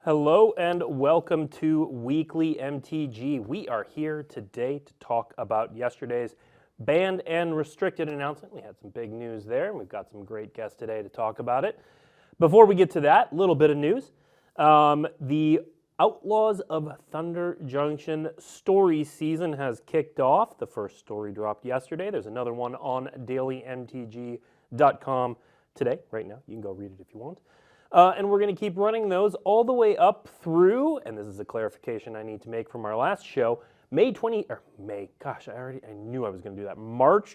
Hello and welcome to Weekly MTG. We are here today to talk about yesterday's banned and restricted announcement. We had some big news there, and we've got some great guests today to talk about it. Before we get to that, a little bit of news. The Outlaws of Thunder Junction story season has kicked off. The first story dropped yesterday. There's another one on dailymtg.com today, right now. You can go read it if you want. And we're going to keep running those all the way up through, and this is a clarification I need to make from our last show, March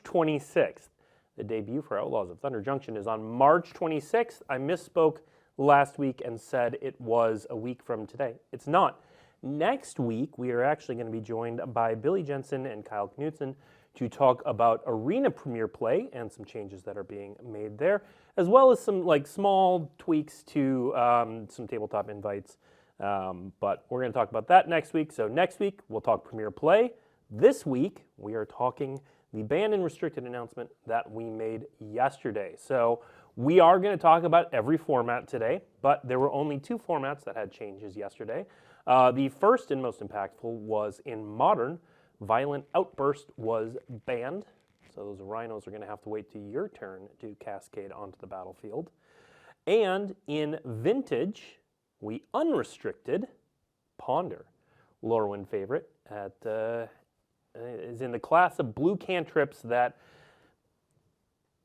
26th. The debut for Outlaws of Thunder Junction is on March 26th. I misspoke last week and said it was a week from today. It's not. Next week, we are actually going to be joined by Billy Jensen and Kyle Knutson to talk about Arena Premier Play and some changes that are being made there, as well as some small tweaks to some tabletop invites. But we're going to talk about that next week. So next week, we'll talk Premier Play. This week, we are talking the banned and restricted announcement that we made yesterday. So we are going to talk about every format today, but there were only two formats that had changes yesterday. The first and most impactful was in Modern. Violent Outburst was banned, so those rhinos are going to have to wait till your turn to cascade onto the battlefield. And in Vintage, we unrestricted Ponder, Lorwyn favorite, is in the class of blue cantrips that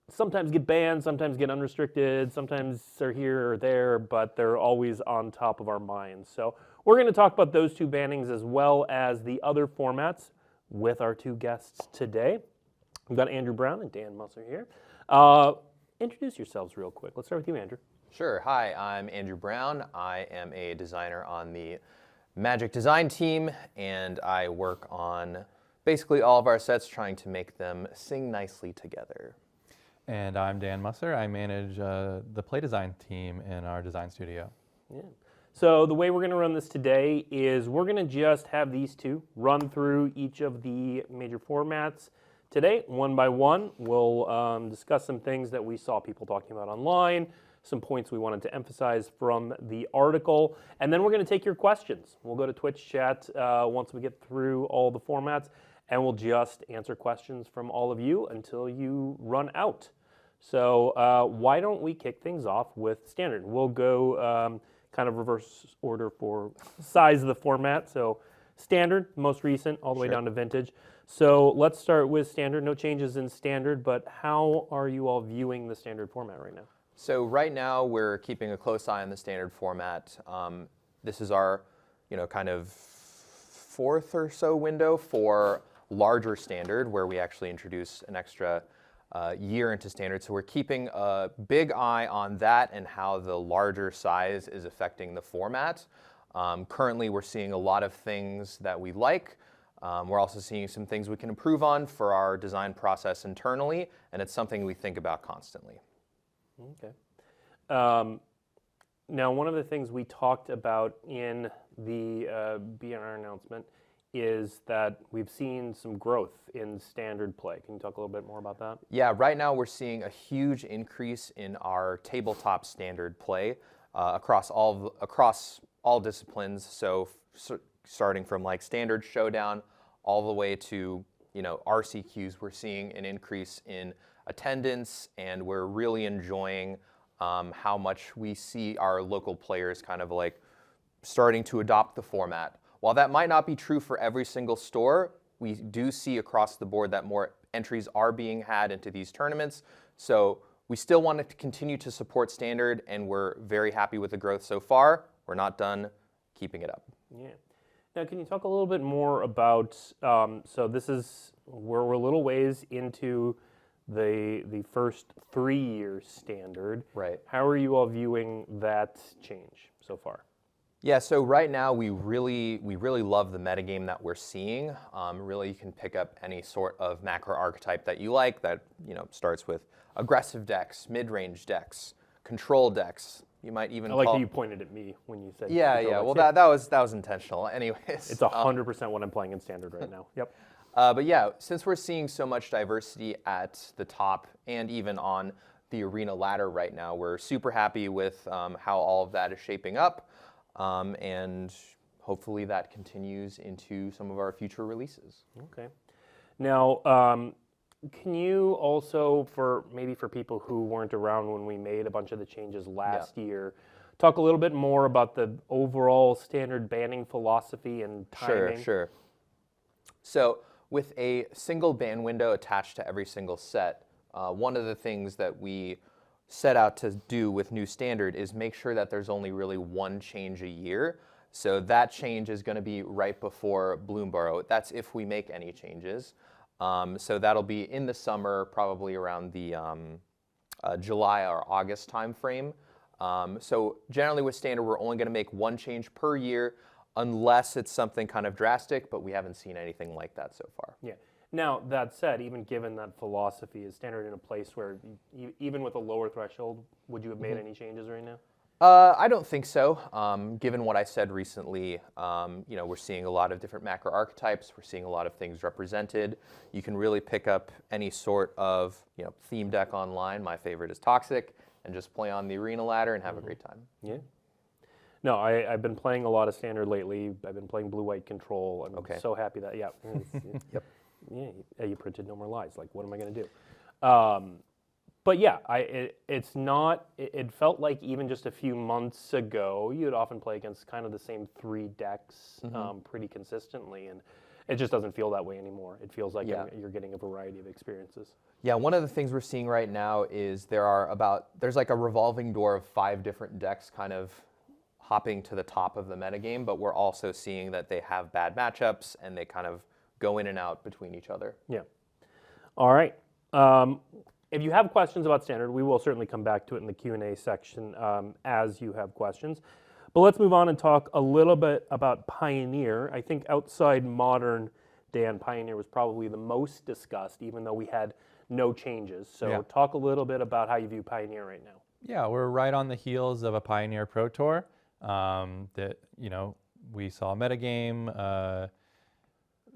sometimes get banned, sometimes get unrestricted, sometimes they're here or there, but they're always on top of our minds. So we're going to talk about those two bannings as well as the other formats with our two guests today. We've got Andrew Brown and Dan Musser here. Introduce yourselves real quick. Let's start with you, Andrew. Sure. Hi, I'm Andrew Brown. I am a designer on the Magic design team, and I work on basically all of our sets, trying to make them sing nicely together. And I'm Dan Musser. I manage the play design team in our design studio. Yeah. So the way we're going to run this today is we're going to just have these two run through each of the major formats today, one by one. We'll discuss some things that we saw people talking about online, some points we wanted to emphasize from the article, and then we're going to take your questions. We'll go to Twitch chat once we get through all the formats, and we'll just answer questions from all of you until you run out. So why don't we kick things off with Standard? We'll go kind of reverse order for size of the format. So Standard, most recent, all the way down to Vintage. So let's start with Standard. No changes in Standard, but how are you all viewing the Standard format right now? So right now we're keeping a close eye on the Standard format. This is our, kind of fourth or so window for larger Standard, where we actually introduce an extra year into Standard. So we're keeping a big eye on that and how the larger size is affecting the format. Currently, we're seeing a lot of things that we like. We're also seeing some things we can improve on for our design process internally, and it's something we think about constantly. Okay. Now, one of the things we talked about in the BNR announcement is that we've seen some growth in Standard play. Can you talk a little bit more about that? Yeah, right now we're seeing a huge increase in our tabletop Standard play across all disciplines. So starting from Standard Showdown all the way to RCQs, we're seeing an increase in attendance, and we're really enjoying how much we see our local players kind of starting to adopt the format. While that might not be true for every single store, we do see across the board that more entries are being had into these tournaments. So we still want to continue to support Standard, and we're very happy with the growth so far. We're not done keeping it up. Yeah. Now, can you talk a little bit more about, so this is, we're a little ways into the first 3 years Standard. Right. How are you all viewing that change so far? Yeah, so right now we really love the metagame that we're seeing. Really, you can pick up any sort of macro archetype that you like that starts with aggressive decks, mid-range decks, control decks. You might even I like that you pointed at me when you said yeah. Well, that was intentional. Anyways, it's 100% what I'm playing in Standard right now. Yep. But yeah, since we're seeing so much diversity at the top and even on the arena ladder right now, we're super happy with how all of that is shaping up. and hopefully that continues into some of our future releases. Okay. Now, can you also, for people who weren't around when we made a bunch of the changes last year, talk a little bit more about the overall standard banning philosophy and timing? Sure. So with a single ban window attached to every single set, one of the things that we set out to do with new standard is make sure that there's only really one change a year. So that change is going to be right before Bloomburrow. That's if we make any changes. So that'll be in the summer, probably around the July or August time frame. So generally with standard, we're only going to make one change per year, unless it's something kind of drastic, but we haven't seen anything like that so far. Yeah. Now, that said, even given that philosophy, is standard in a place where, even with a lower threshold, would you have made any changes right now? I don't think so. Given what I said recently, we're seeing a lot of different macro archetypes. We're seeing a lot of things represented. You can really pick up any sort of theme deck online. My favorite is Toxic, and just play on the arena ladder and have a great time. Yeah. No, I've been playing a lot of standard lately. I've been playing blue-white control. I'm so happy that, yep. Yeah, you printed No More Lies. Like, what am I going to do? But yeah, it's not. It felt like even just a few months ago, you'd often play against kind of the same three decks pretty consistently, and it just doesn't feel that way anymore. It feels like you're getting a variety of experiences. Yeah, one of the things we're seeing right now is there's like a revolving door of 5 different decks kind of hopping to the top of the metagame, but we're also seeing that they have bad matchups and they kind of go in and out between each other. Yeah. All right. If you have questions about standard, we will certainly come back to it in the Q&A section as you have questions. But let's move on and talk a little bit about Pioneer. I think outside Modern, Dan, Pioneer was probably the most discussed, even though we had no changes. So talk a little bit about how you view Pioneer right now. Yeah, we're right on the heels of a Pioneer Pro Tour that, we saw metagame,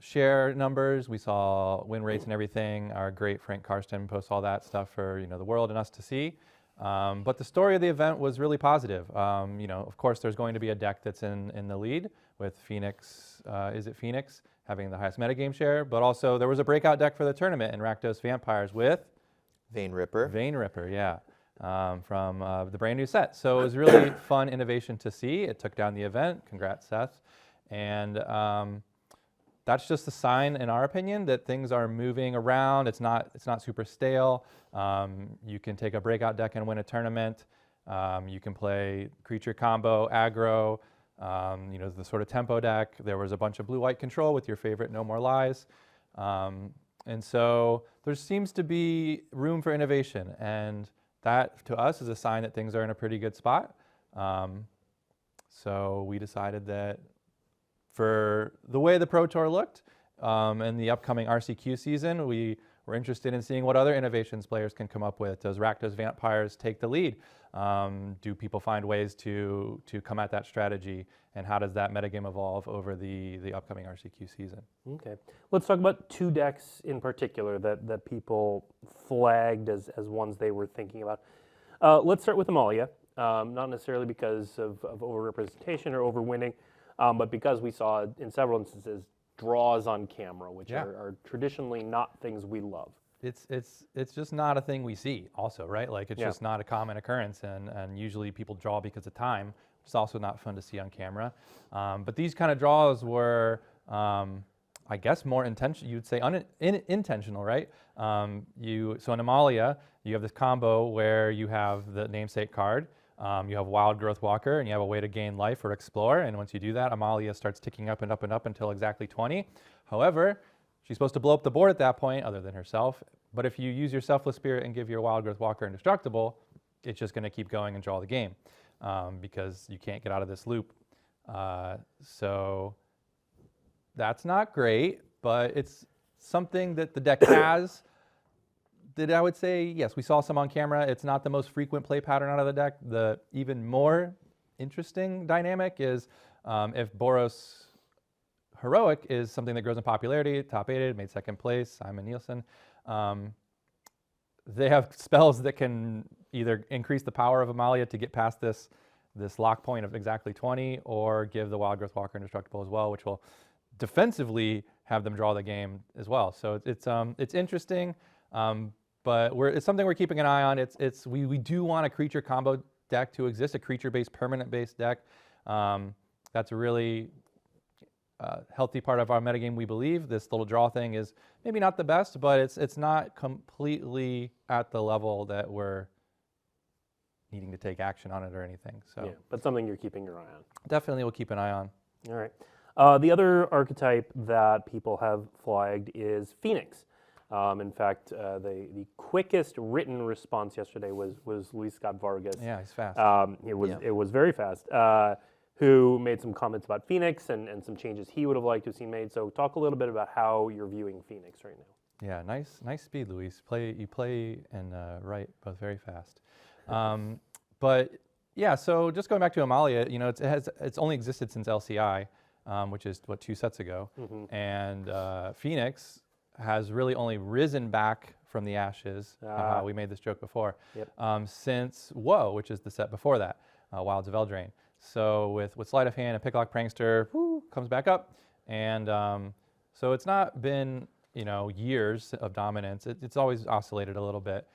share numbers, we saw win rates and everything. Our great Frank Karsten posts all that stuff for the world and us to see. But the story of the event was really positive. Of course, there's going to be a deck that's in the lead with Phoenix. Is it Phoenix having the highest metagame share? But also there was a breakout deck for the tournament in Rakdos Vampires with Vein Ripper. Vein Ripper, yeah, from the brand new set. So it was really fun innovation to see. It took down the event. Congrats, Seth. And that's just a sign, in our opinion, that things are moving around. It's not super stale. You can take a breakout deck and win a tournament. You can play creature combo, aggro, the sort of tempo deck. There was a bunch of blue-white control with your favorite No More Lies. And so there seems to be room for innovation. And that, to us, is a sign that things are in a pretty good spot. So we decided that for the way the Pro Tour looked and the upcoming RCQ season, we were interested in seeing what other innovations players can come up with. Does Rakdos Vampires take the lead? Do people find ways to come at that strategy? And how does that metagame evolve over the upcoming RCQ season? Okay. Let's talk about 2 decks in particular that people flagged as ones they were thinking about. Let's start with Amalia, not necessarily because of overrepresentation or overwinning, but because we saw in several instances draws on camera, which are traditionally not things we love. It's just not a thing we see also, right? Like it's just not a common occurrence, and usually people draw because of time. It's also not fun to see on camera. But these kind of draws were, I guess, more intentional. You'd say intentional, right? So in Amalia, you have this combo where you have the namesake card, you have Wild Growth Walker, and you have a way to gain life or explore. And once you do that, Amalia starts ticking up and up and up until exactly 20. However, she's supposed to blow up the board at that point, other than herself. But if you use your Selfless Spirit and give your Wild Growth Walker indestructible, it's just going to keep going and draw the game because you can't get out of this loop. So that's not great, but it's something that the deck has that I would say, yes, we saw some on camera. It's not the most frequent play pattern out of the deck. The even more interesting dynamic is if Boros Heroic is something that grows in popularity, top 8, made 2nd place, Simon Nielsen. They have spells that can either increase the power of Amalia to get past this this lock point of exactly 20, or give the Wild Growth Walker indestructible as well, which will defensively have them draw the game as well. So it's interesting, but it's something we're keeping an eye on. We do want a creature combo deck to exist, a creature-based, permanent-based deck. That's a really healthy part of our metagame, we believe. This little draw thing is maybe not the best, but it's not completely at the level that we're needing to take action on it or anything. So Yeah, but something you're keeping your eye on. definitely we'll keep an eye on. All right. The other archetype that people have flagged is Phoenix. In fact, the quickest written response yesterday was Luis Scott Vargas. Yeah, he's fast. It was very fast. Who made some comments about Phoenix and some changes he would have liked to have seen made. So talk a little bit about how you're viewing Phoenix right now. Yeah, nice speed, Luis. You play and write both very fast. But yeah, so just going back to Amalia, it's only existed since LCI, which is 2 sets ago, and Phoenix has really only risen back from the ashes. We made this joke before. Yep. Since Woe, which is the set before that, Wilds of Eldraine. So with Sleight of Hand and Picklock Prankster, comes back up, and so it's not been years of dominance. It's always oscillated a little bit.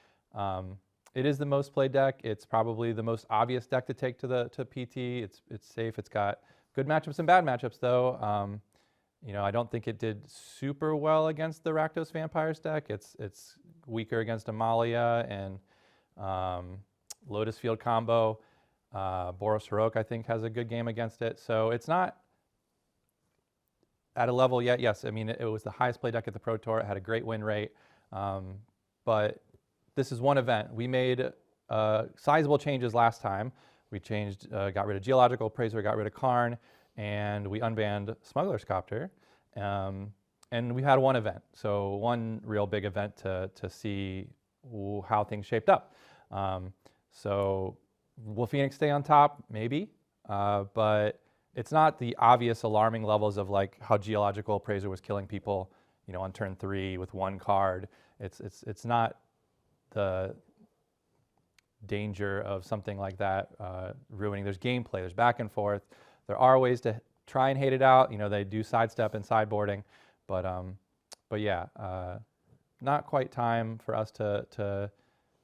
It is the most played deck. It's probably the most obvious deck to take to PT. It's safe. It's got good matchups and bad matchups though. I don't think it did super well against the Rakdos Vampires deck. It's weaker against Amalia and Lotus Field combo. Boros Heroic, I think, has a good game against it. So it's not at a level yet. Yes, I mean, it was the highest played deck at the Pro Tour. It had a great win rate. But this is one event. We made sizable changes last time. We got rid of Geological Appraiser, got rid of Karn, and we unbanned Smuggler's Copter. And we had one event, so one real big event to see how things shaped up. So will Phoenix stay on top? Maybe, but it's not the obvious alarming levels of like how Geological Appraiser was killing people, on turn 3 with one card. It's not the danger of something like that ruining. There's gameplay, there's back and forth. There are ways to try and hate it out. They do sidestep and sideboarding, but yeah, not quite time for us to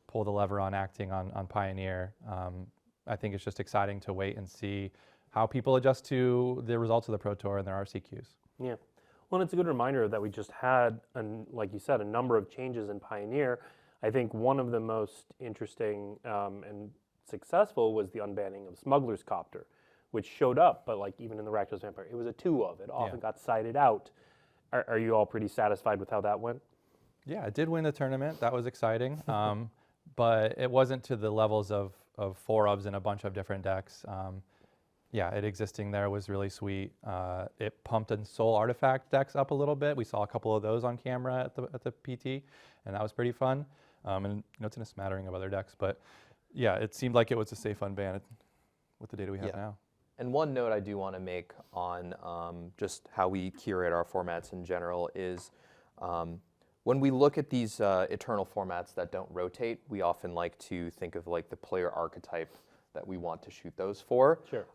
pull the lever on acting on Pioneer. I think it's just exciting to wait and see how people adjust to the results of the Pro Tour and their RCQs. Yeah. Well, and it's a good reminder that we just had, like you said, a number of changes in Pioneer. I think one of the most interesting and successful was the unbanning of Smuggler's Copter, which showed up, but like even in the Rakdos Vampire, it was a 2 of. It often got sided out. Are you all pretty satisfied with how that went? Yeah, it did win the tournament. That was exciting. But it wasn't to the levels of 4-ofs in a bunch of different decks. Yeah, it existing there was really sweet. It pumped in Soul Artifact decks up a little bit. We saw a couple of those on camera at the PT, and that was pretty fun. And it's in a smattering of other decks, but yeah, it seemed like it was a safe unban with the data we have now. And one note I do want to make on just how we curate our formats in general is when we look at these eternal formats that don't rotate, we often like to think of like the player archetype that we want to shoot those for. Sure.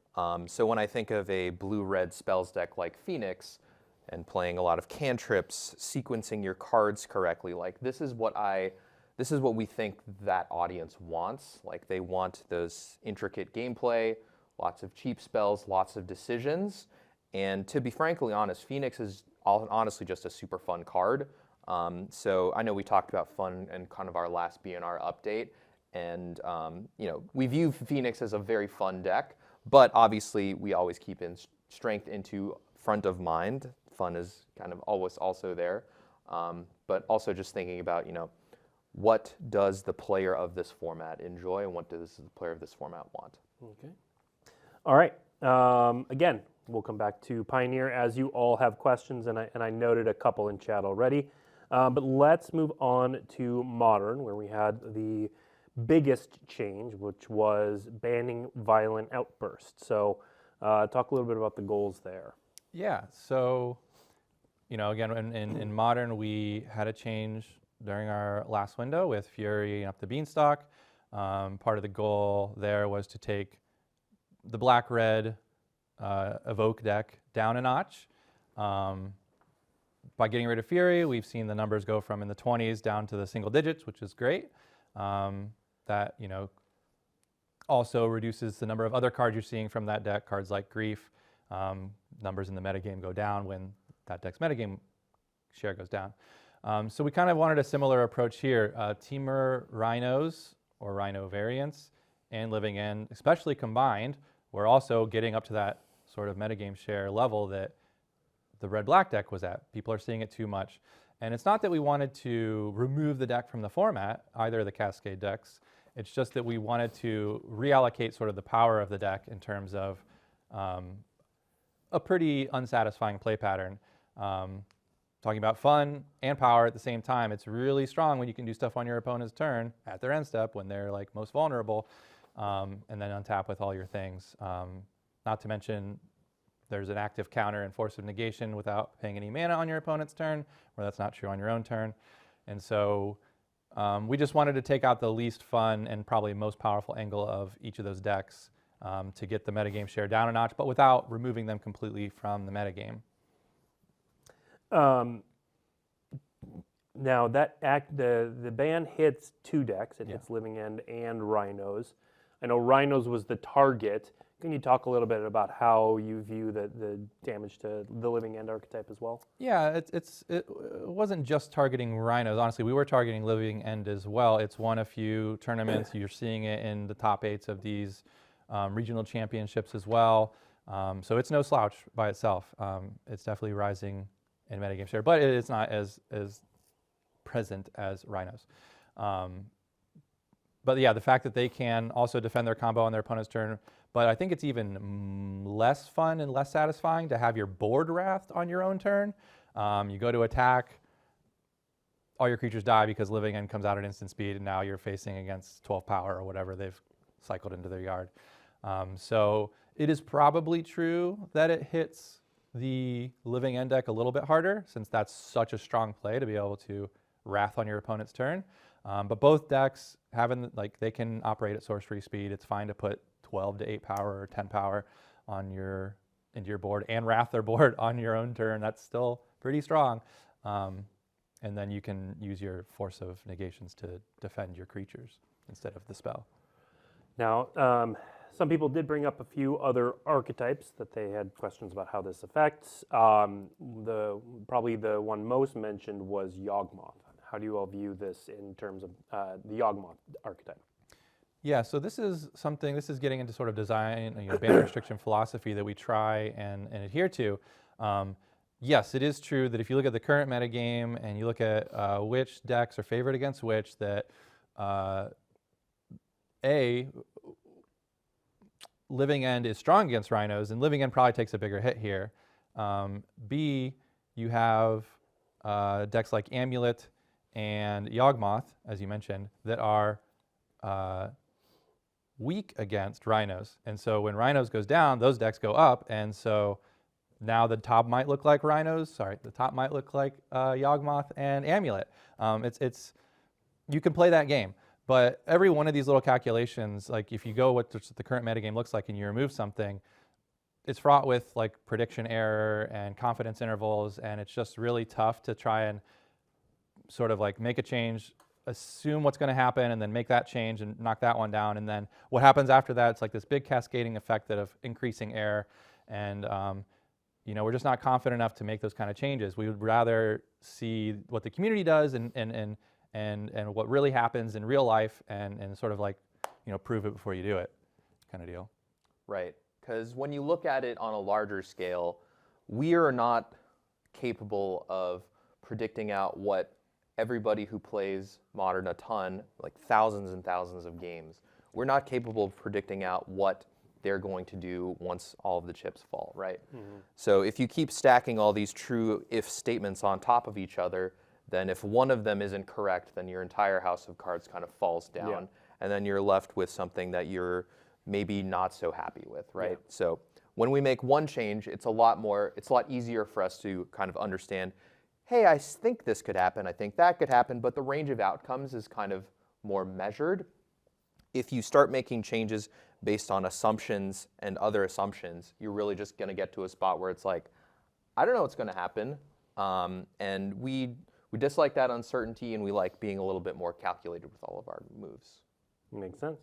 So when I think of a blue-red spells deck like Phoenix and playing a lot of cantrips, sequencing your cards correctly, like this is what we think that audience wants. Like they want those intricate gameplay, lots of cheap spells, lots of decisions. And to be frankly honest, Phoenix is honestly just a super fun card. So I know we talked about fun in kind of our last BNR update, and we view Phoenix as a very fun deck, but obviously we always keep in strength into front of mind. Fun is kind of always also there, but also just thinking about what does the player of this format enjoy and what does the player of this format want. Okay. All right. Again, we'll come back to Pioneer as you all have questions, and I noted a couple in chat already. But let's move on to Modern, where we had the biggest change, which was banning violent outbursts. So talk a little bit about the goals there. Yeah, so, again, in Modern, we had a change during our last window with Fury up the Beanstalk. Part of the goal there was to take the black-red Evoke deck down a notch. By getting rid of Fury, we've seen the numbers go from in the 20s down to the single digits, which is great. That, you know, also reduces the number of other cards you're seeing from that deck. Cards like Grief, numbers in the metagame go down when that deck's metagame share goes down. So we kind of wanted a similar approach here. Temur Rhinos or Rhino variants and Living End, especially combined, we're also getting up to that sort of metagame share level that the red-black deck was at. People are seeing it too much. And it's not that we wanted to remove the deck from the format, either of the Cascade decks. It's just that we wanted to reallocate sort of the power of the deck in terms of a pretty unsatisfying play pattern. Talking about fun and power at the same time, it's really strong when you can do stuff on your opponent's turn at their end step when they're like most vulnerable, and then untap with all your things. Not to mention there's an active counter and Force of Negation without paying any mana on your opponent's turn, where that's not true on your own turn. And so we just wanted to take out the least fun and probably most powerful angle of each of those decks to get the metagame share down a notch, but without removing them completely from the metagame. Now that the ban hits 2 decks. It hits Living End and Rhinos. I know Rhinos was the target. Can you talk a little bit about how you view the damage to the Living End archetype as well? Yeah, it wasn't just targeting Rhinos. Honestly, we were targeting Living End as well. It's won a few tournaments. You're seeing it in the top 8s of these regional championships as well. So it's no slouch by itself. It's definitely rising in metagame share, but it's not as present as Rhinos. But yeah, the fact that they can also defend their combo on their opponent's turn, but I think it's even less fun and less satisfying to have your board wrathed on your own turn. You go to attack, all your creatures die because Living End comes out at instant speed, and now you're facing against 12 power or whatever they've cycled into their yard. So it is probably true that it hits the Living End deck a little bit harder, since that's such a strong play to be able to wrath on your opponent's turn. But both decks they can operate at sorcery speed. It's fine to put 12 to 8 power or 10 power into your board and wrath their board on your own turn. That's still pretty strong. And then you can use your Force of Negations to defend your creatures instead of the spell. Now, some people did bring up a few other archetypes that they had questions about how this affects. Probably the one most mentioned was Yawgmoth. How do you all view this in terms of the Yawgmoth archetype? Yeah, so this is getting into sort of design, ban restriction philosophy that we try and adhere to. Yes, it is true that if you look at the current metagame and you look at which decks are favored against which, that Living End is strong against Rhinos, and Living End probably takes a bigger hit here. B, you have decks like Amulet and Yawgmoth, as you mentioned, that are weak against Rhinos. And so when Rhinos goes down, those decks go up, and so now the top might look like the top might look like Yawgmoth and Amulet. You can play that game. But every one of these little calculations, like if you go what the current metagame looks like and you remove something, it's fraught with like prediction error and confidence intervals, and it's just really tough to try and sort of like make a change, assume what's going to happen, and then make that change and knock that one down. And then what happens after that, it's like this big cascading effect of increasing error. And we're just not confident enough to make those kind of changes. We would rather see what the community does and what really happens in real life and sort of like, prove it before you do it kind of deal. Right, because when you look at it on a larger scale, we are not capable of predicting out what everybody who plays Modern a ton, like thousands and thousands of games, we're not capable of predicting out what they're going to do once all of the chips fall, right? Mm-hmm. So if you keep stacking all these true if statements on top of each other, then if one of them isn't correct, then your entire house of cards kind of falls down, and then you're left with something that you're maybe not so happy with, right? Yeah. So when we make one change, it's a lot easier for us to kind of understand, hey, I think this could happen, I think that could happen, but the range of outcomes is kind of more measured. If you start making changes based on assumptions and other assumptions, you're really just going to get to a spot where it's like, I don't know what's going to happen. And we dislike that uncertainty, and we like being a little bit more calculated with all of our moves. Makes sense.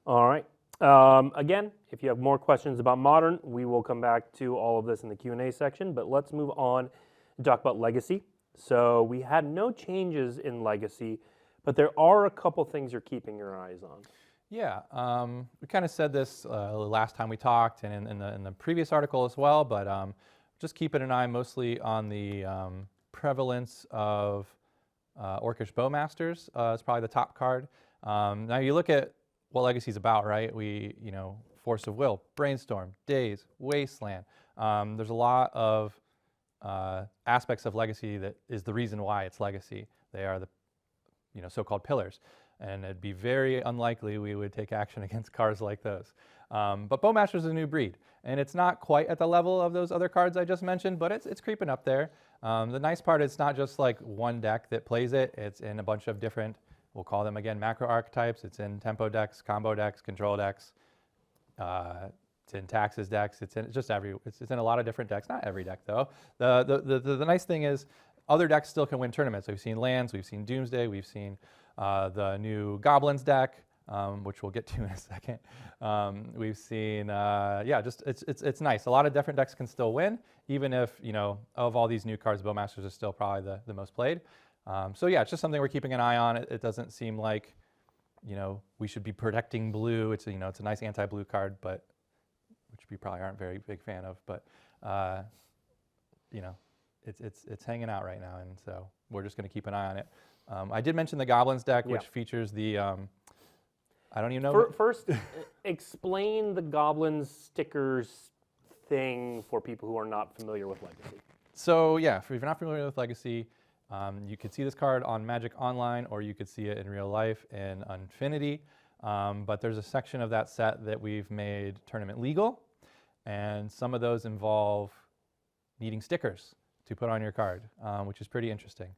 All right. Again, if you have more questions about Modern, we will come back to all of this in the Q&A section, but let's move on and talk about Legacy. So we had no changes in Legacy, but there are a couple things you're keeping your eyes on. Yeah, we kind of said this last time we talked and in the previous article as well, but just keeping an eye mostly on the prevalence of Orcish Bowmasters is probably the top card. Now you look at what Legacy is about, right? Force of Will, Brainstorm, Daze, Wasteland. There's a lot of aspects of Legacy that is the reason why it's Legacy. They are the so-called pillars, and it'd be very unlikely we would take action against cards like those. But Bowmaster is a new breed, and it's not quite at the level of those other cards I just mentioned, but it's creeping up there. The nice part is it's not just like one deck that plays it. It's in a bunch of different, we'll call them again macro archetypes. It's in tempo decks, combo decks, control decks. It's in taxes decks. It's in a lot of different decks. Not every deck though. The nice thing is other decks still can win tournaments. We've seen lands, we've seen Doomsday, we've seen the new Goblins deck, which we'll get to in a second. We've seen, it's nice. A lot of different decks can still win, even if, of all these new cards, Bowmasters is still probably the most played. So yeah, it's just something we're keeping an eye on. It doesn't seem like, we should be protecting blue. It's a nice anti-blue card, but which we probably aren't very big fan of. But it's hanging out right now, and so we're just going to keep an eye on it. I did mention the Goblins deck, which features the I don't even know. First, explain the Goblins stickers thing for people who are not familiar with Legacy. So yeah, if you're not familiar with Legacy, you could see this card on Magic Online, or you could see it in real life in Infinity. But there's a section of that set that we've made tournament legal, and some of those involve needing stickers to put on your card, which is pretty interesting.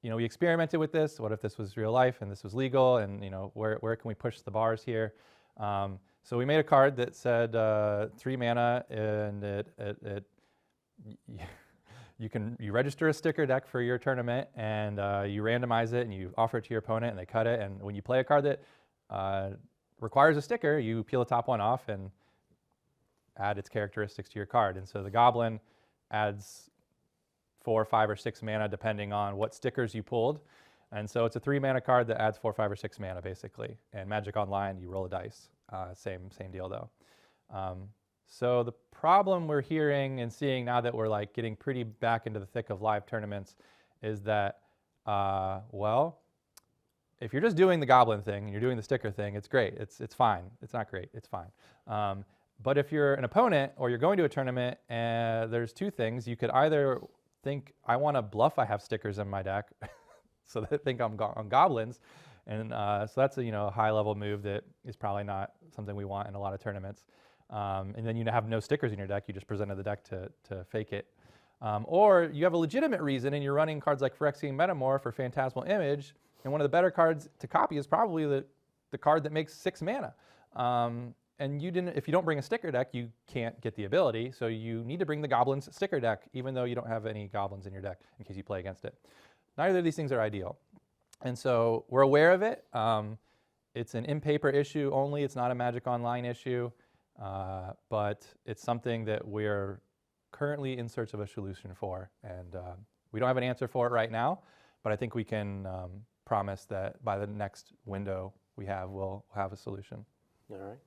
We experimented with this. What if this was real life and this was legal? And where can we push the bars here? So we made a card that said 3 mana, and you register a sticker deck for your tournament, and you randomize it and you offer it to your opponent, and they cut it. And when you play a card that requires a sticker, you peel the top one off and add its characteristics to your card. And so the Goblin adds 4, 5, or 6 mana depending on what stickers you pulled. And so it's a 3 mana card that adds 4, 5, or 6 mana basically. And Magic Online, you roll a dice. Same deal though. So the problem we're hearing and seeing now that we're getting pretty back into the thick of live tournaments is that, if you're just doing the Goblin thing and you're doing the sticker thing, it's great. It's fine. It's not great. It's fine. But if you're an opponent or you're going to a tournament, there's 2 things. You could either think, I want to bluff I have stickers in my deck so they think I'm on Goblins. And so that's a high-level move that is probably not something we want in a lot of tournaments. And then you have no stickers in your deck. You just presented the deck to fake it. Or you have a legitimate reason and you're running cards like Phyrexian Metamorph or Phantasmal Image, and one of the better cards to copy is probably the card that makes 6 mana. And if you don't bring a sticker deck, you can't get the ability, so you need to bring the Goblins sticker deck, even though you don't have any Goblins in your deck in case you play against it. Neither of these things are ideal. And so we're aware of it. It's an in-paper issue only. It's not a Magic Online issue. But it's something that we're currently in search of a solution for. And we don't have an answer for it right now, but I think we can promise that by the next window we'll have a solution. All right.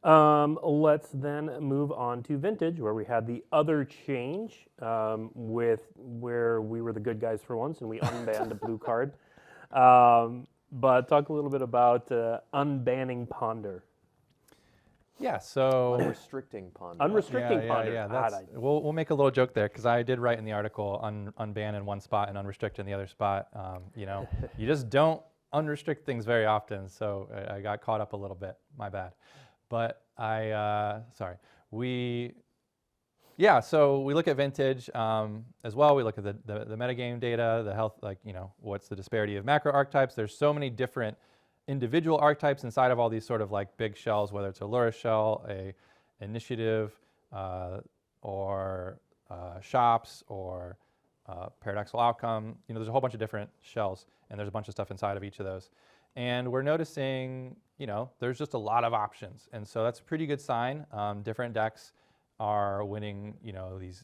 Let's then move on to Vintage, where we had the other change where we were the good guys for once and we unbanned a blue card. But talk a little bit about unbanning Ponder. Yeah, so unrestricting Ponder. Unrestricting Ponder. Yeah, we'll make a little joke there because I did write in the article unban in one spot and unrestrict in the other spot. You just don't unrestrict things very often, so I got caught up a little bit. My bad. But so we look at Vintage as well. We look at the metagame data, the health, what's the disparity of macro archetypes. There's so many different individual archetypes inside of all these sort of like big shells, whether it's a Lurrus shell, a initiative, or shops, or paradoxical outcome. There's a whole bunch of different shells, and there's a bunch of stuff inside of each of those. And we're noticing, there's just a lot of options, and so that's a pretty good sign. Different decks are winning,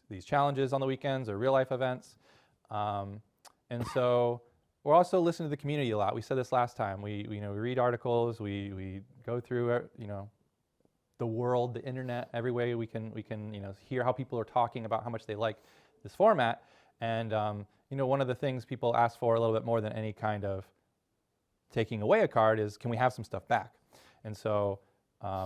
these challenges on the weekends or real life events, and so we're also listening to the community a lot. We said this last time. We read articles, we go through, the world, the internet, every way we can hear how people are talking about how much they like this format. And one of the things people ask for a little bit more than any kind of taking away a card is, can we have some stuff back? And so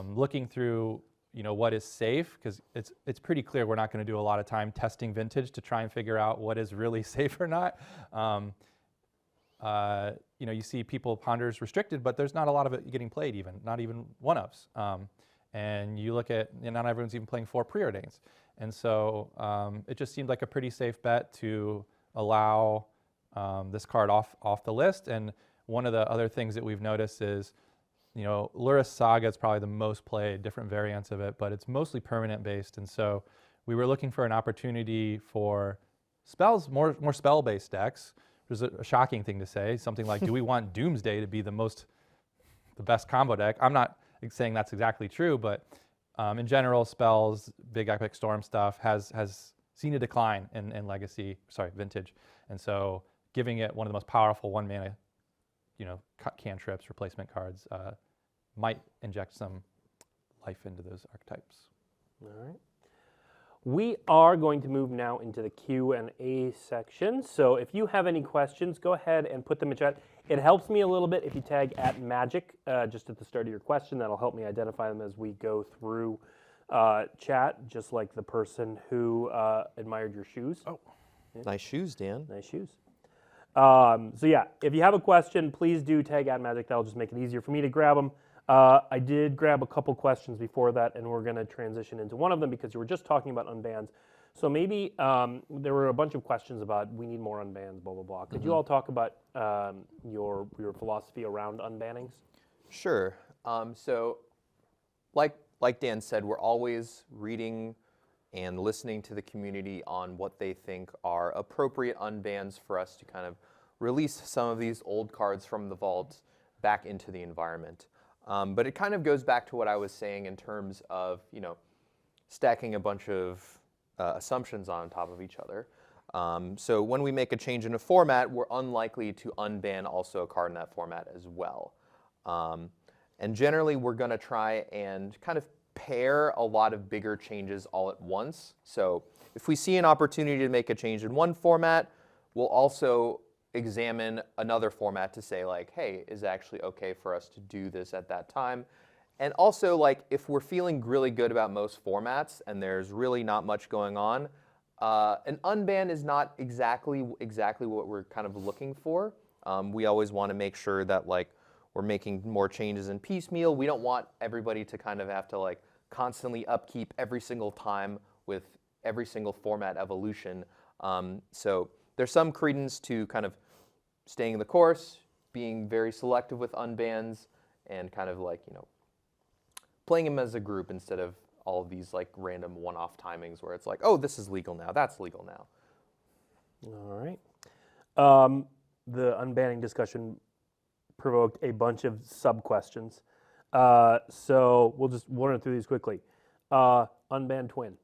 looking through what is safe, because it's pretty clear we're not going to do a lot of time testing vintage to try and figure out what is really safe or not. You see people ponders restricted, but there's not a lot of it getting played, even not even one-ofs. And you look at, not everyone's even playing 4 preordains. And so it just seemed like a pretty safe bet to allow this card off the list. And one of the other things that we've noticed is, Lurrus Saga is probably the most played, different variants of it, but it's mostly permanent based. And so we were looking for an opportunity for spells, more spell-based decks. There's a shocking thing to say, something like, do we want Doomsday to be the best combo deck? I'm not saying that's exactly true, but in general, spells, big epic storm stuff has seen a decline in vintage. And so giving it one of the most powerful 1-mana, cantrips, replacement cards, might inject some life into those archetypes. All right. We are going to move now into the Q&A section. So if you have any questions, go ahead and put them in chat. It helps me a little bit if you tag @magic just at the start of your question. That'll help me identify them as we go through chat, just like the person who admired your shoes. Oh, yeah. Nice shoes, Dan. Nice shoes. So yeah, if you have a question, please do tag @magic. That'll just make it easier for me to grab them. I did grab a couple questions before that, and we're going to transition into one of them because you were just talking about unbans. So maybe there were a bunch of questions about we need more unbans, blah, blah, blah. Could you all talk about your philosophy around unbannings? Sure. So like Dan said, we're always reading and listening to the community on what they think are appropriate unbans for us to kind of release some of these old cards from the vault back into the environment. But it kind of goes back to what I was saying in terms of, stacking a bunch of assumptions on top of each other. So when we make a change in a format, we're unlikely to unban also a card in that format as well. And generally, we're going to try and kind of pair a lot of bigger changes all at once. So if we see an opportunity to make a change in one format, we'll also examine another format to say, like, hey, is it actually okay for us to do this at that time? And also, like, if we're feeling really good about most formats and there's really not much going on, an unban is not exactly what we're kind of looking for. We always want to make sure that, like, we're making more changes in piecemeal. We don't want everybody to kind of have to, like, constantly upkeep every single time with every single format evolution. So there's some credence to kind of staying the course, being very selective with unbans, and kind of like, playing them as a group instead of all of these like random one-off timings where it's like, oh, this is legal now, that's legal now. All right. The unbanning discussion provoked a bunch of sub-questions. So we'll run through these quickly. Unbanned twin.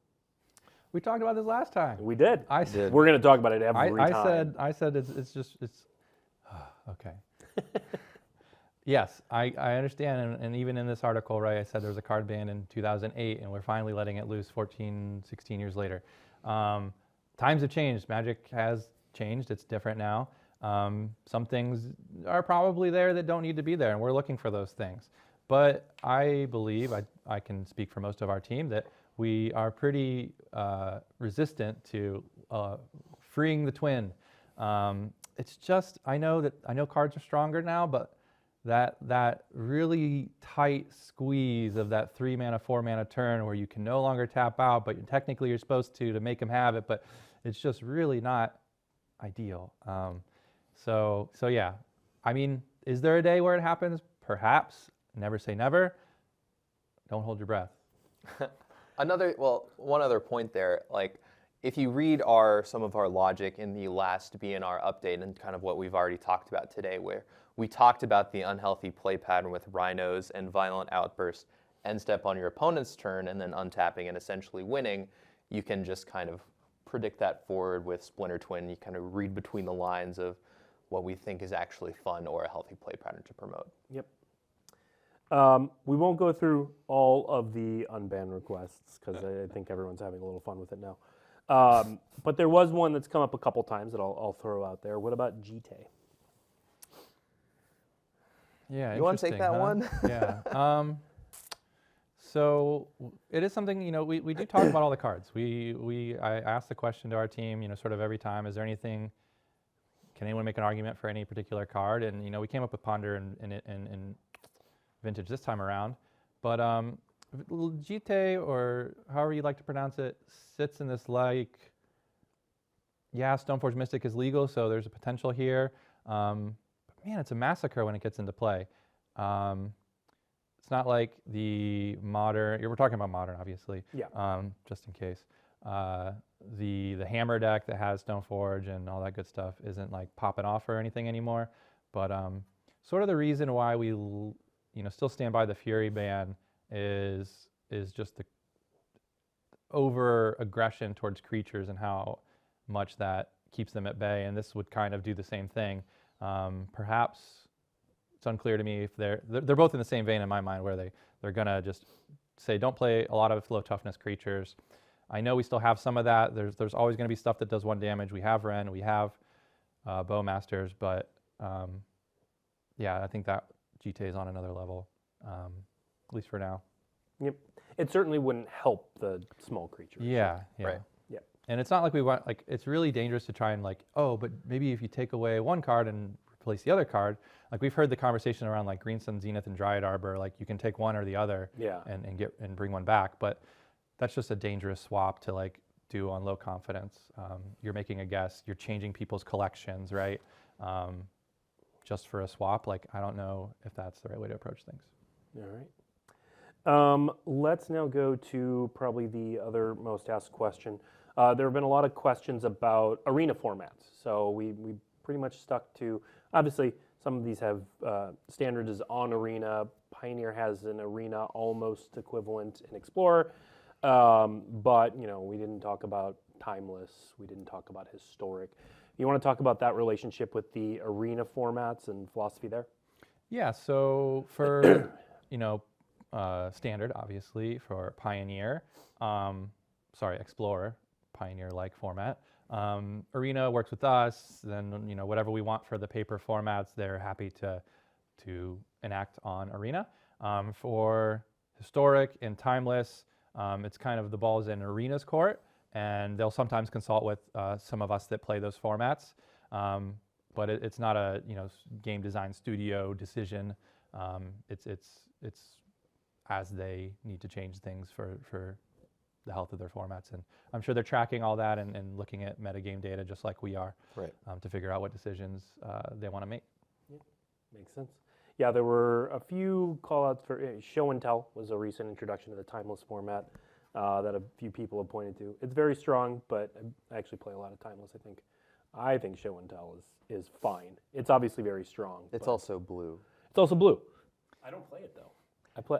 We talked about this last time. We did. I did. We're going to talk about it every time. I said it's okay. Yes, I understand, and even in this article, right, I said there was a card ban in 2008, and we're finally letting it loose 14, 16 years later. Times have changed. Magic has changed. It's different now. Some things are probably there that don't need to be there, and we're looking for those things. But I believe, I can speak for most of our team, that we are pretty resistant to freeing the twin. It's just, I know cards are stronger now, but that really tight squeeze of that 3-mana, 4-mana turn where you can no longer tap out, but technically you're supposed to make them have it, but it's just really not ideal. So yeah, I mean, is there a day where it happens? perhaps, never say never. Don't hold your breath. One other point there, like if you read some of our logic in the last BNR update and kind of what we've already talked about today, where we talked about the unhealthy play pattern with rhinos and violent outbursts, end step on your opponent's turn and then untapping and essentially winning, you can just kind of predict that forward with Splinter Twin. You kind of read between the lines of what we think is actually fun or a healthy play pattern to promote. Yep. We won't go through all of the unban requests because I think everyone's having a little fun with it now. But there was one that's come up a couple times that I'll throw out there. What about GT? Yeah, you want to take that one? Yeah. So it is something, we do talk about all the cards. I asked the question to our team, sort of every time, is there anything, can anyone make an argument for any particular card? And, we came up with Ponder in Vintage this time around. But GT, or however you like to pronounce it, sits in this Stoneforge Mystic is legal, so there's a potential here. But man, it's a massacre when it gets into play. It's not like the modern, we're talking about modern, obviously, just in case. The hammer deck that has Stoneforge and all that good stuff isn't like popping off or anything anymore. But sort of the reason why we still stand by the Fury ban is just the over aggression towards creatures and how much that keeps them at bay. And this would kind of do the same thing. Perhaps it's unclear to me if they're both in the same vein in my mind, where they're gonna just say don't play a lot of low toughness creatures. I know we still have some of that. There's always gonna be stuff that does 1 damage. We have Ren, we have Bowmasters, but yeah, I think that GT is on another level, at least for now. Yep. It certainly wouldn't help the small creatures. Yeah. Right. Yeah. And it's not like we want, it's really dangerous to try and but maybe if you take away one card and replace the other card, we've heard the conversation around Green Sun Zenith and Dryad Arbor, you can take one or the other and bring one back, but that's just a dangerous swap to do on low confidence. You're making a guess, you're changing people's collections, right? Just for a swap, I don't know if that's the right way to approach things. All right. Let's now go to probably the other most asked question. There have been a lot of questions about arena formats. So we pretty much stuck to, obviously, some of these have Standard is on Arena. Pioneer has an Arena almost equivalent in Explorer. But, we didn't talk about Timeless. We didn't talk about Historic. You want to talk about that relationship with the Arena formats and philosophy there? Yeah, so for, Standard, obviously, for Pioneer, Explorer, Pioneer-like format. Arena works with us, then whatever we want for the paper formats, they're happy to enact on Arena. For Historic and Timeless, it's kind of the ball's in Arena's court, and they'll sometimes consult with some of us that play those formats. But it's not a game design studio decision. It's as they need to change things for the health of their formats, and I'm sure they're tracking all that and looking at metagame data just like we are, right? To figure out what decisions they want to make. Yeah, makes sense. Yeah, there were a few call-outs for Show and Tell was a recent introduction to the Timeless format that a few people have pointed to. It's very strong, but I actually play a lot of Timeless. I think Show and Tell is fine. It's obviously very strong. It's also blue. It's also blue. I don't play it though.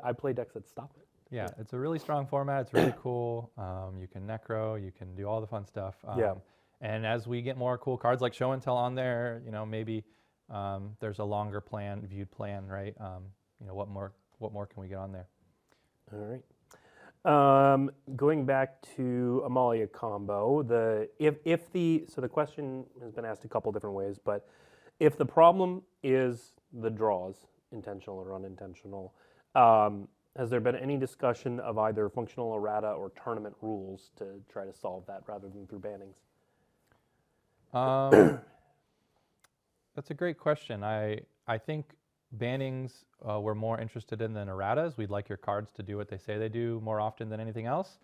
I play decks that stop it. Yeah, it's a really strong format. It's really cool. You can necro, you can do all the fun stuff. And as we get more cool cards like Show and Tell on there, maybe there's a longer viewed plan, right? What more can we get on there? All right. Going back to Amalia combo, so the question has been asked a couple different ways, but if the problem is the draws, intentional or unintentional, has there been any discussion of either functional errata or tournament rules to try to solve that rather than through bannings? That's a great question. I think bannings we're more interested in than erratas. We'd like your cards to do what they say they do more often than anything else.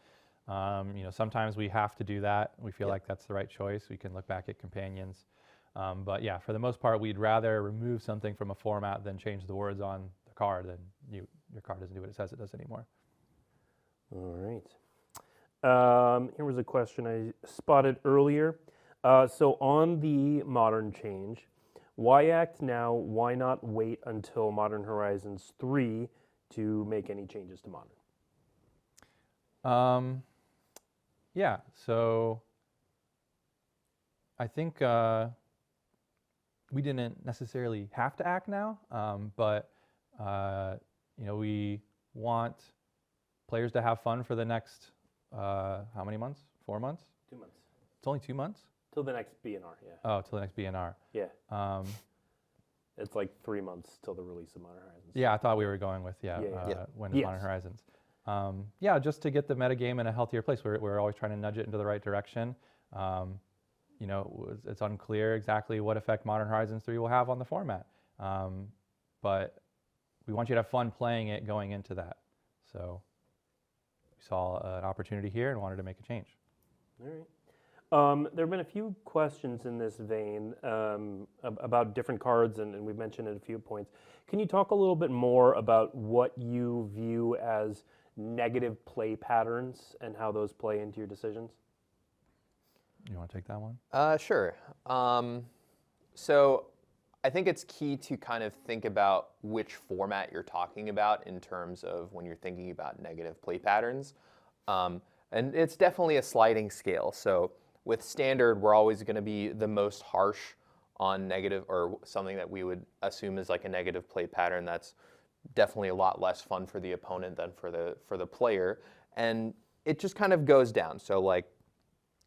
Sometimes we have to do that. We feel like that's the right choice. We can look back at companions. But yeah, for the most part, we'd rather remove something from a format than change the words on the a card, then your card doesn't do what it says it does anymore. All right. Here was a question I spotted earlier. So on the Modern change, why act now? Why not wait until Modern Horizons 3 to make any changes to Modern? Yeah, so I think we didn't necessarily have to act now, but we want players to have fun for the next how many months? 4 months? 2 months. It's only 2 months? Till the next BNR, yeah. Oh, till the next BNR. Yeah. It's like 3 months till the release of Modern Horizons. Yeah, I thought we were going with when is Modern Horizons. Yeah, just to get the metagame in a healthier place. We're always trying to nudge it into the right direction. It's unclear exactly what effect Modern Horizons 3 will have on the format. But we want you to have fun playing it going into that. So we saw an opportunity here and wanted to make a change. All right. There have been a few questions in this vein about different cards, and we've mentioned at a few points. Can you talk a little bit more about what you view as negative play patterns and how those play into your decisions? You want to take that one? Sure. So I think it's key to kind of think about which format you're talking about in terms of when you're thinking about negative play patterns. And it's definitely a sliding scale. So with Standard, we're always going to be the most harsh on negative, or something that we would assume is like a negative play pattern that's definitely a lot less fun for the opponent than for the player. And it just kind of goes down. So like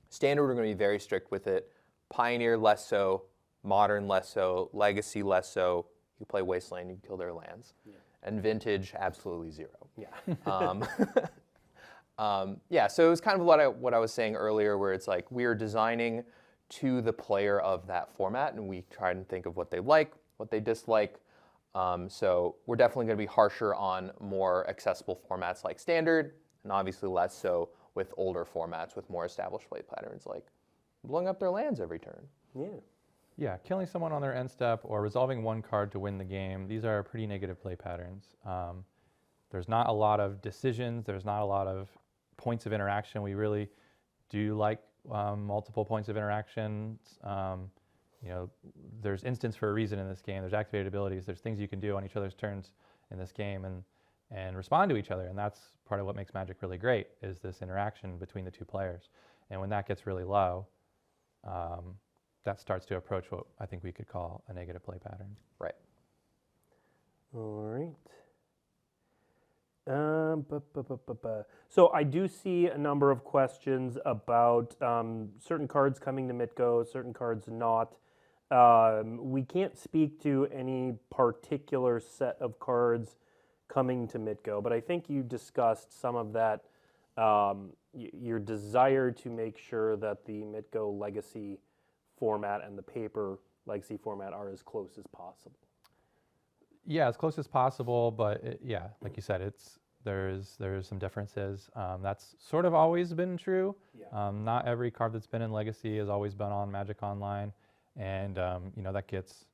Standard, we're going to be very strict with it. Pioneer, less so. Modern, less so. Legacy, less so. You play Wasteland, you kill their lands. Yeah. And Vintage, absolutely zero. Yeah. Yeah, so it was kind of what I was saying earlier, where it's like we're designing to the player of that format, and we try and think of what they like, what they dislike. So we're definitely going to be harsher on more accessible formats like Standard, and obviously less so with older formats with more established play patterns, like blowing up their lands every turn. Yeah. Yeah, killing someone on their end step or resolving one card to win the game. These are pretty negative play patterns. There's not a lot of decisions. There's not a lot of points of interaction. We really do like multiple points of interaction. There's instance for a reason in this game. There's activated abilities. There's things you can do on each other's turns in this game and respond to each other. And that's part of what makes Magic really great, is this interaction between the two players. And when that gets really low, that starts to approach what I think we could call a negative play pattern. Right. All right. So I do see a number of questions about certain cards coming to Mitgo, certain cards not. We can't speak to any particular set of cards coming to Mitgo, but I think you discussed some of that, your desire to make sure that the Mitgo Legacy format and the paper Legacy format are as close as possible. Yeah, as close as possible, but like you said, there's some differences. That's sort of always been true. Yeah. Not every card that's been in Legacy has always been on Magic Online, and that gets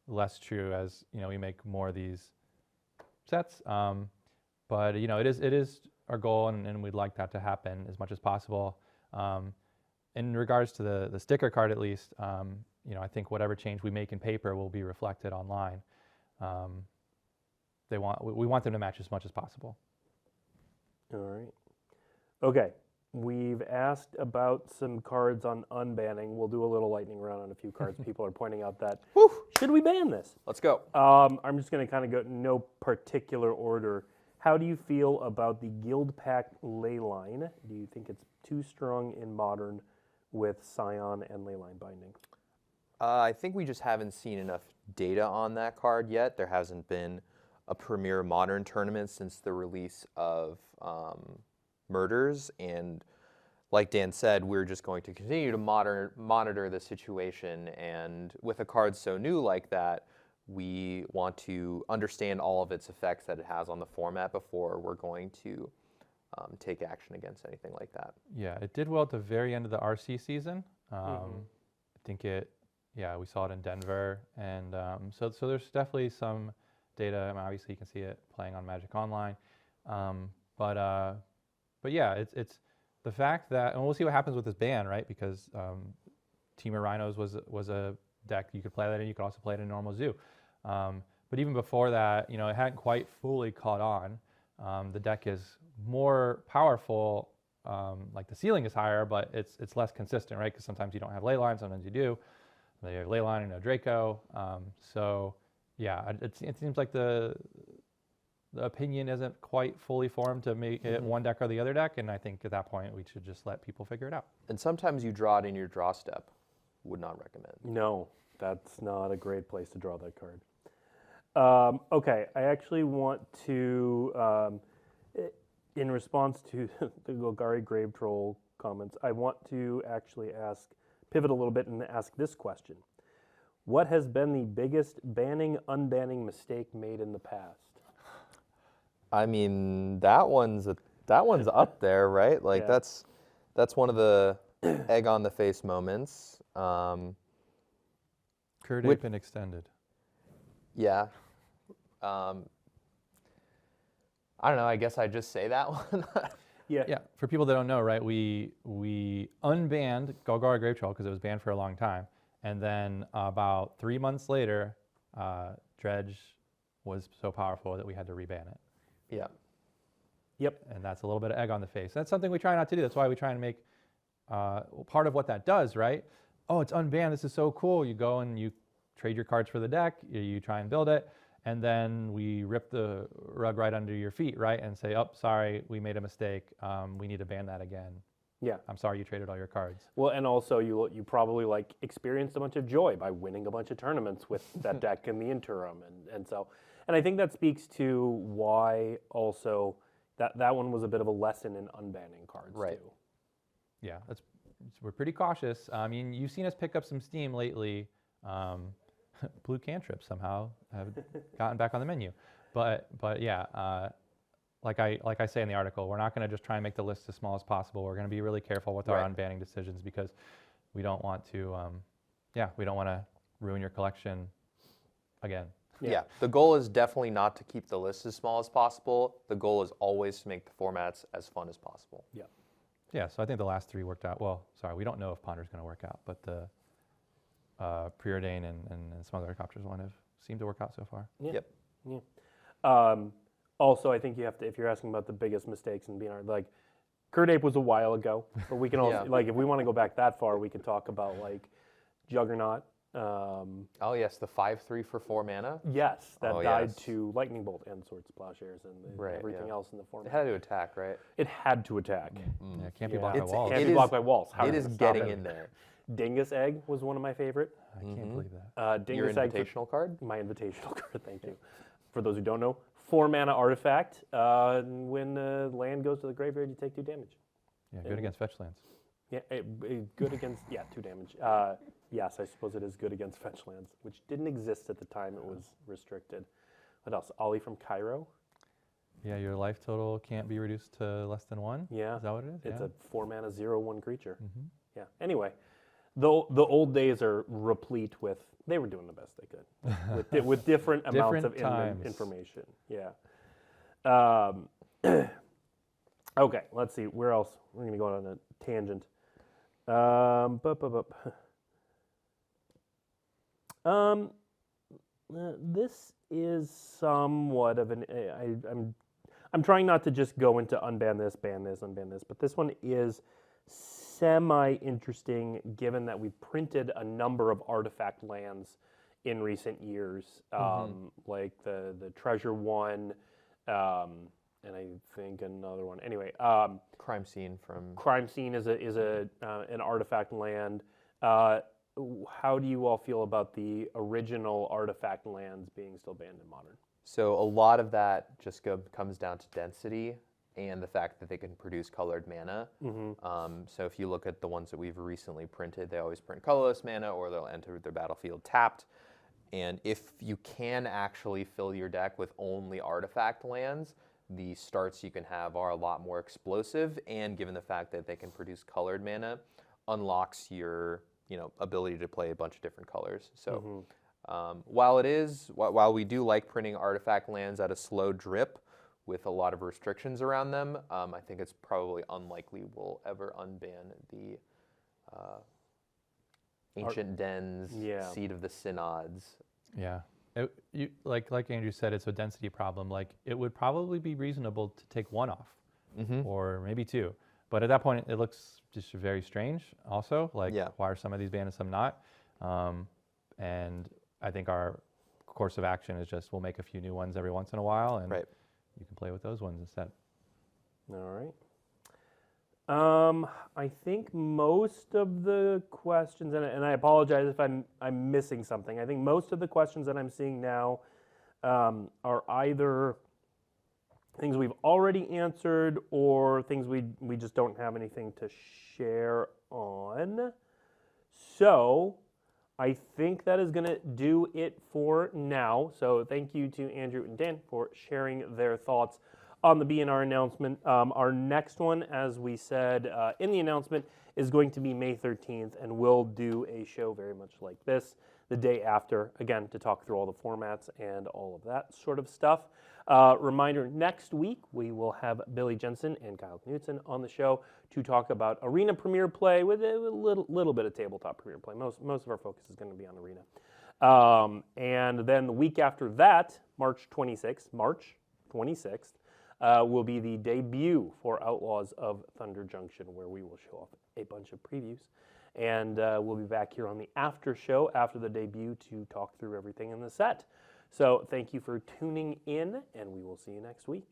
less true as we make more of these sets. But it is our goal, and we'd like that to happen as much as possible. In regards to the sticker card, at least, I think whatever change we make in paper will be reflected online. We want them to match as much as possible. All right. Okay. We've asked about some cards on unbanning. We'll do a little lightning round on a few cards. People are pointing out that, should we ban this? Let's go. I'm just going to kind of go no particular order. How do you feel about the Guild Pack Leyline? Do you think it's too strong in Modern with Scion and Leyline binding? I think we just haven't seen enough data on that card yet. There hasn't been a premier Modern tournament since the release of Murders, and like Dan said, we're just going to continue to monitor the situation, and with a card so new like that, we want to understand all of its effects that it has on the format before we're going to take action against anything like that. Yeah, it did well at the very end of the RC season. I think we saw it in Denver, and so there's definitely some data. I mean, obviously, you can see it playing on Magic Online. But yeah, it's the fact that, and we'll see what happens with this ban, right? Because Team of Rhinos was a deck you could play that in. You could also play it in normal Zoo. But even before that, it hadn't quite fully caught on. The deck is more powerful. Like the ceiling is higher, but it's less consistent, right? Because sometimes you don't have ley line, sometimes you do. They have ley line and no Draco. So yeah, it seems like the opinion isn't quite fully formed to make it one deck or the other deck, and I think at that point we should just let people figure it out. And sometimes you draw it in your draw step. Would not recommend. No, that's not a great place to draw that card. Okay, I actually want to, in response to the Golgari Grave Troll comments, I want to actually pivot a little bit and ask this question. What has been the biggest banning, unbanning mistake made in the past? I mean, that one's up there, right? Like Yeah. that's one of the egg on the face moments. Curd Which- Ape and Extended. Yeah. I don't know. I guess I just say that one. Yeah, for people that don't know, right, we unbanned Golgari Grave Troll because it was banned for a long time. And then about 3 months later, Dredge was so powerful that we had to reban it. Yeah. Yep. And that's a little bit of egg on the face. That's something we try not to do. That's why we try and make part of what that does, right? Oh, it's unbanned. This is so cool. You go and you trade your cards for the deck. You try and build it. And then we rip the rug right under your feet, right? And say, oh, sorry, we made a mistake. We need to ban that again. Yeah. I'm sorry you traded all your cards. Well, and also you probably like experienced a bunch of joy by winning a bunch of tournaments with that deck in the interim, and I think that speaks to why also that one was a bit of a lesson in unbanning cards Right. too. Yeah, we're pretty cautious. I mean, you've seen us pick up some steam lately. Blue cantrips somehow have gotten back on the menu, but yeah, like I say in the article, we're not going to just try and make the list as small as possible. We're going to be really careful with our Right. unbanning decisions because we don't want to, we don't want to ruin your collection again. Yeah. The goal is definitely not to keep the list as small as possible. The goal is always to make the formats as fun as possible. Yeah. Yeah, so I think the last three worked out. Well, sorry, we don't know if Ponder's going to work out, but the Preordain and some other Copters one have seemed to work out so far. Yeah. Yep. Yeah. Also, I think you have to, if you're asking about the biggest mistakes in BNR, like Curd Ape was a while ago, but we can also, Yeah. like if we want to go back that far, we can talk about like Juggernaut. Oh yes, the 5/3 for 4 mana. Yes, that Oh, died yes. to Lightning Bolt and Swords to Plowshares and Right, everything yeah. else in the It format. had to attack, right? It had to attack. Yeah, it can't be Yeah. blocked by It's- walls. Can't It be is- blocked by walls. How It are you is gonna stop getting it? in there. Dingus Egg was one of my favorite. I can't believe that. Your Dingus Egg, invitational card? my invitational card. Thank you. For those who don't know, 4 mana artifact. When land goes to the graveyard, you take 2 damage. Yeah, good against fetch lands. Yeah, good against 2 damage. Yes, I suppose it is good against fetch lands, which didn't exist at the time it was restricted. What else? Ollie from Cairo. Yeah, your life total can't be reduced to less than 1. Yeah, Is that what it is? it's Yeah. a 4 mana 0/1 creature. Mhm. Yeah. Anyway, the old days are replete with. They were doing the best they could with different amounts of Different times. information. Yeah. Okay. Let's see. Where else? We're gonna go on a tangent. This is somewhat of an. I'm trying not to just go into unban this, ban this, unban this, but this one is semi-interesting given that we printed a number of artifact lands in recent years, like the treasure one, and I think another one. Anyway, Crime Scene from... Crime Scene is an artifact land. How do you all feel about the original artifact lands being still banned in Modern? So a lot of that just comes down to density and the fact that they can produce colored mana. So if you look at the ones that we've recently printed, they always print colorless mana or they'll enter their battlefield tapped. And if you can actually fill your deck with only artifact lands, the starts you can have are a lot more explosive, and given the fact that they can produce colored mana, unlocks your ability to play a bunch of different colors. So While we do like printing artifact lands at a slow drip with a lot of restrictions around them, I think it's probably unlikely we'll ever unban the Ancient Dens, Seed of the Synods. Yeah. Like Andrew said, it's a density problem. Like, it would probably be reasonable to take one off, or maybe two. But at that point, it looks just very strange also. Like, why are some of these banned and some not? And I think our course of action is just we'll make a few new ones every once in a while, and you can play with those ones instead. All right. I think most of the questions, and I apologize if I'm missing something. I think most of the questions that I'm seeing now are either things we've already answered or things we just don't have anything to share on. So I think that is going to do it for now. So thank you to Andrew and Dan for sharing their thoughts on the BNR announcement. Our next one, as we said in the announcement, is going to be May 13th, and we'll do a show very much like this the day after, again, to talk through all the formats and all of that sort of stuff. Reminder, next week we will have Billy Jensen and Kyle Knutson on the show to talk about Arena Premier play with a little bit of tabletop Premier play. Most of our focus is going to be on Arena. And then the week after that, March 26th, will be the debut for Outlaws of Thunder Junction, where we will show off a bunch of previews. And we'll be back here on the after show after the debut to talk through everything in the set. So thank you for tuning in, and we will see you next week.